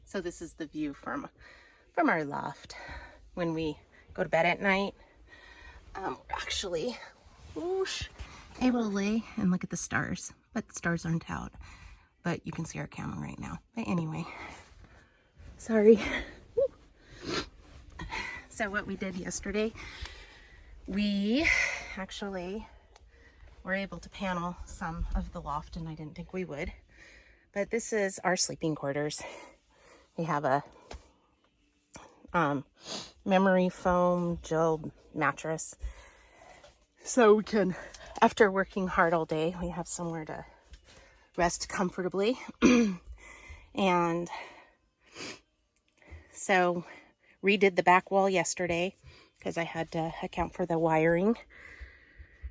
So this is the view from our loft when we go to bed at night. We're actually whoosh, able to lay and look at the stars, but the stars aren't out. But you can see our camera right now. But anyway, sorry. So what we did yesterday, we actually were able to panel some of the loft, and I didn't think we would. But this is our sleeping quarters. We have a memory foam gel mattress. So we can, after working hard all day, we have somewhere to rest comfortably. And so redid the back wall yesterday because I had to account for the wiring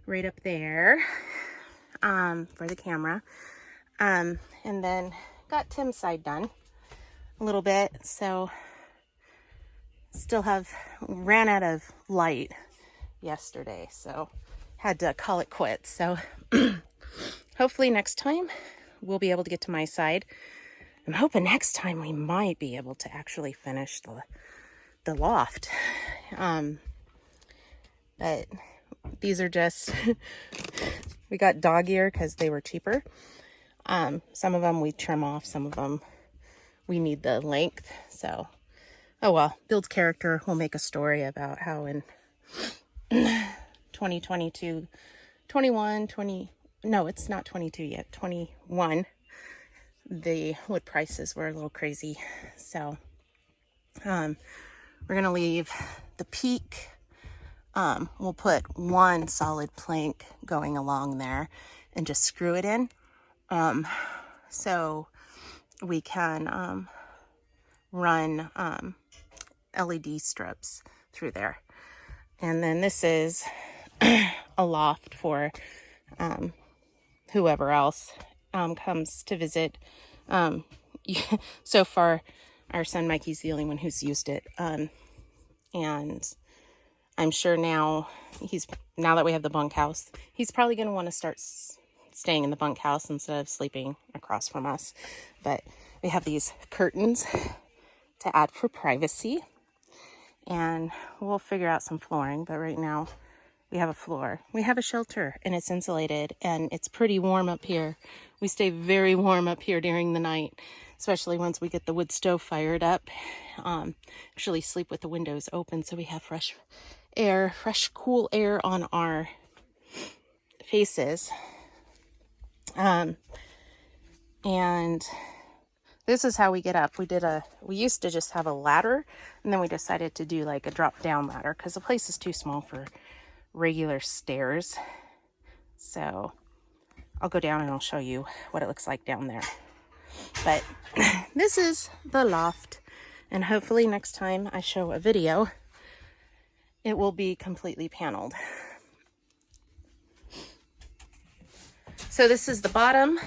right up there for the camera. And then got Tim's side done a little bit. So still ran out of light yesterday, so had to call it quits. So hopefully next time we'll be able to get to my side. I'm hoping next time we might be able to actually finish the loft. But these are just we got dog ear because they were cheaper. Some of them we trim off, some of them we need the length. So oh well, builds character. We'll make a story about how in 2022, 21, 20, no, it's not 22 yet, 21, the wood prices were a little crazy. So we're going to leave the peak. We'll put one solid plank going along there and just screw it in. So we can run LED strips through there. And then this is a loft for whoever else comes to visit. So far, our son Mikey's the only one who's used it. And I'm sure now that we have the bunkhouse, he's probably going to want to start staying in the bunkhouse instead of sleeping across from us. But we have these curtains to add for privacy. And we'll figure out some flooring, but right now we have a floor. We have a shelter and it's insulated and it's pretty warm up here. We stay very warm up here during the night, especially once we get the wood stove fired up. Actually sleep with the windows open so we have fresh air, cool air on our faces. And this is how we get up. We used to just have a ladder, and then we decided to do like a drop down ladder because the place is too small for regular stairs. So I'll go down and I'll show you what it looks like down there. But this is the loft, and hopefully next time I show a video, it will be completely paneled. So this is the bottom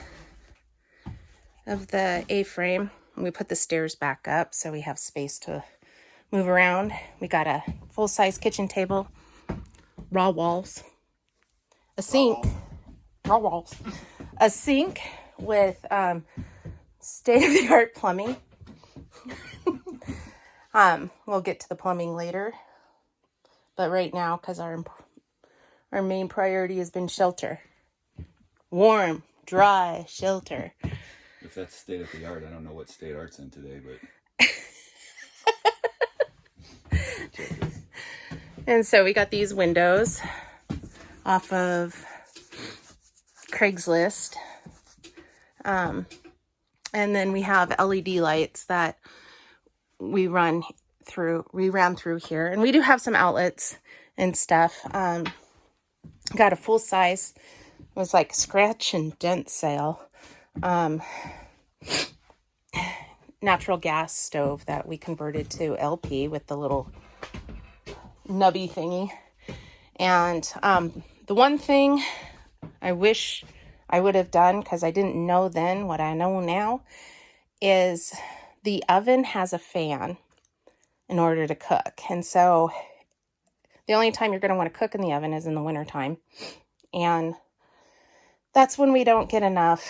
of the A-frame. We put the stairs back up so we have space to move around. We got a full-size kitchen table, raw walls, a sink, a sink with state-of-the-art plumbing. We'll get to the plumbing later, but right now, because our main priority has been shelter, warm, dry shelter. If that's state of the art, I don't know what state art's in today, but And so we got these windows off of Craigslist. And then we have LED lights that we ran through here. And we do have some outlets and stuff. Got a full size, it was like scratch and dent sale. Natural gas stove that we converted to LP with the little nubby thingy. And the one thing I wish I would have done, because I didn't know then what I know now, is the oven has a fan in order to cook. And so the only time you're going to want to cook in the oven is in the wintertime. And that's when we don't get enough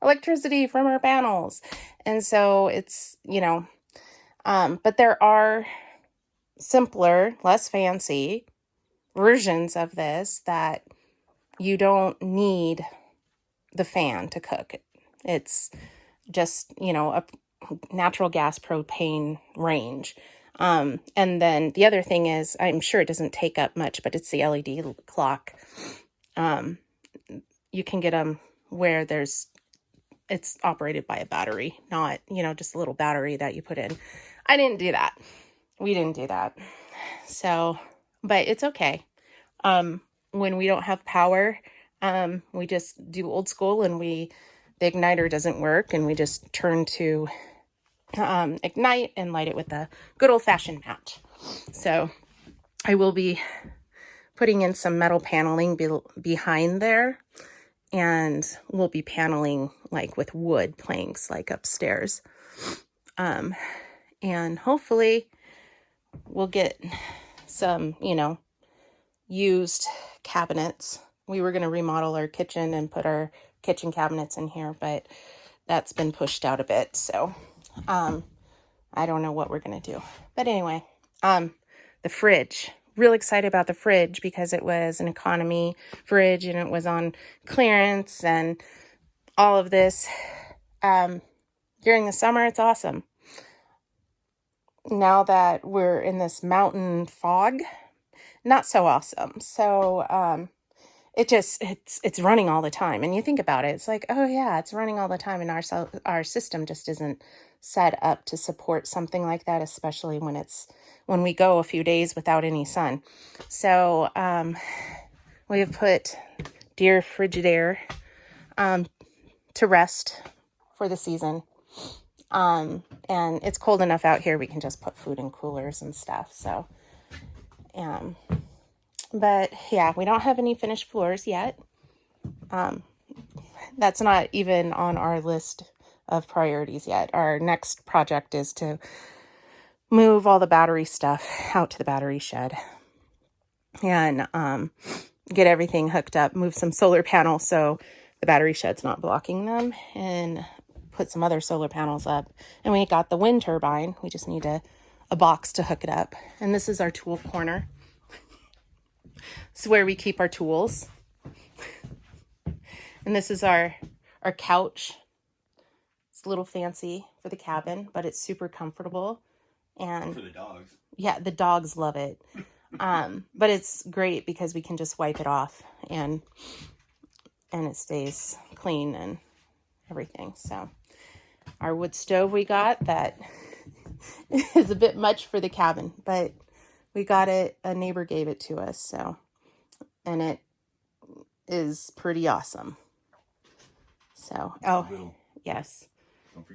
electricity from our panels. And so it's, you know, but there are simpler, less fancy versions of this that you don't need the fan to cook. It's just, you know, a natural gas propane range. And then the other thing is, I'm sure it doesn't take up much, but it's the LED clock. You can get them where it's operated by a battery, not, you know, just a little battery that you put in. I didn't do that. We didn't do that. So, but it's okay. When we don't have power, we just do old school, and the igniter doesn't work, and we just turn to ignite and light it with a good old-fashioned match. So I will be putting in some metal paneling behind there, and we'll be paneling like with wood planks like upstairs. And hopefully we'll get some, you know, used cabinets. We were going to remodel our kitchen and put our kitchen cabinets in here, but that's been pushed out a bit. So I don't know what we're going to do. But anyway, the fridge. Real excited about the fridge because it was an economy fridge and it was on clearance and all of this. During the summer, it's awesome. Now that we're in this mountain fog, not so awesome. So it's running all the time. And you think about it, it's like, oh yeah, it's running all the time, and our system just isn't set up to support something like that, especially when we go a few days without any sun. So we have put dear Frigidaire to rest for the season. And it's cold enough out here, we can just put food in coolers and stuff. So but yeah, we don't have any finished floors yet. That's not even on our list of priorities yet. Our next project is to move all the battery stuff out to the battery shed and get everything hooked up, move some solar panels so the battery shed's not blocking them, and put some other solar panels up. And we got the wind turbine. We just need a box to hook it up. And this is our tool corner. This is where we keep our tools. And this is our couch. It's a little fancy for the cabin, but it's super comfortable. And for the dogs. Yeah, the dogs love it. But it's great because we can just wipe it off and it stays clean and everything. So our wood stove we got, that is a bit much for the cabin, but we got it. A neighbor gave it to us. So, and it is pretty awesome. So, yes.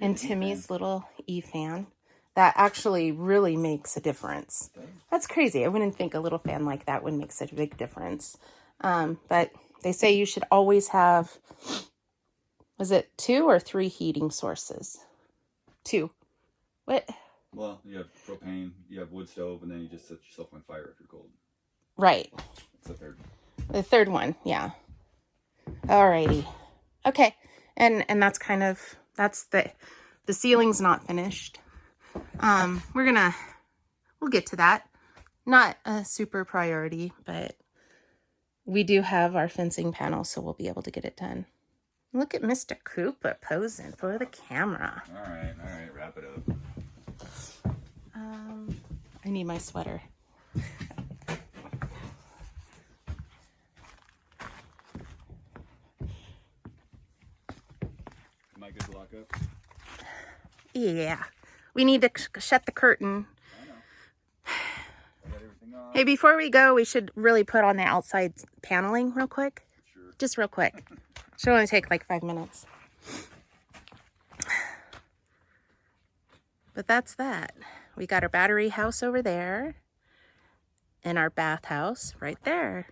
And Timmy's little E-fan. That actually really makes a difference. That's crazy. I wouldn't think a little fan like that would make such a big difference. But they say you should always have, was it 2 or 3 heating sources? 2. What? Well, you have propane, you have wood stove, and then you just set yourself on fire if you're cold. Right. It's the third. The third one, yeah. Alrighty. Okay. And that's kind of, that's the ceiling's not finished. We'll get to that. Not a super priority, but we do have our fencing panel, so we'll be able to get it done. Look at Mr. Cooper posing for the camera. All right, wrap it up. I need my sweater. Am I good to lock up? Yeah. We need to shut the curtain. I know. I got everything on. Hey, before we go, we should really put on the outside paneling real quick. Sure. Just real quick. Should only take like 5 minutes. But that's that. We got our battery house over there and our bathhouse right there.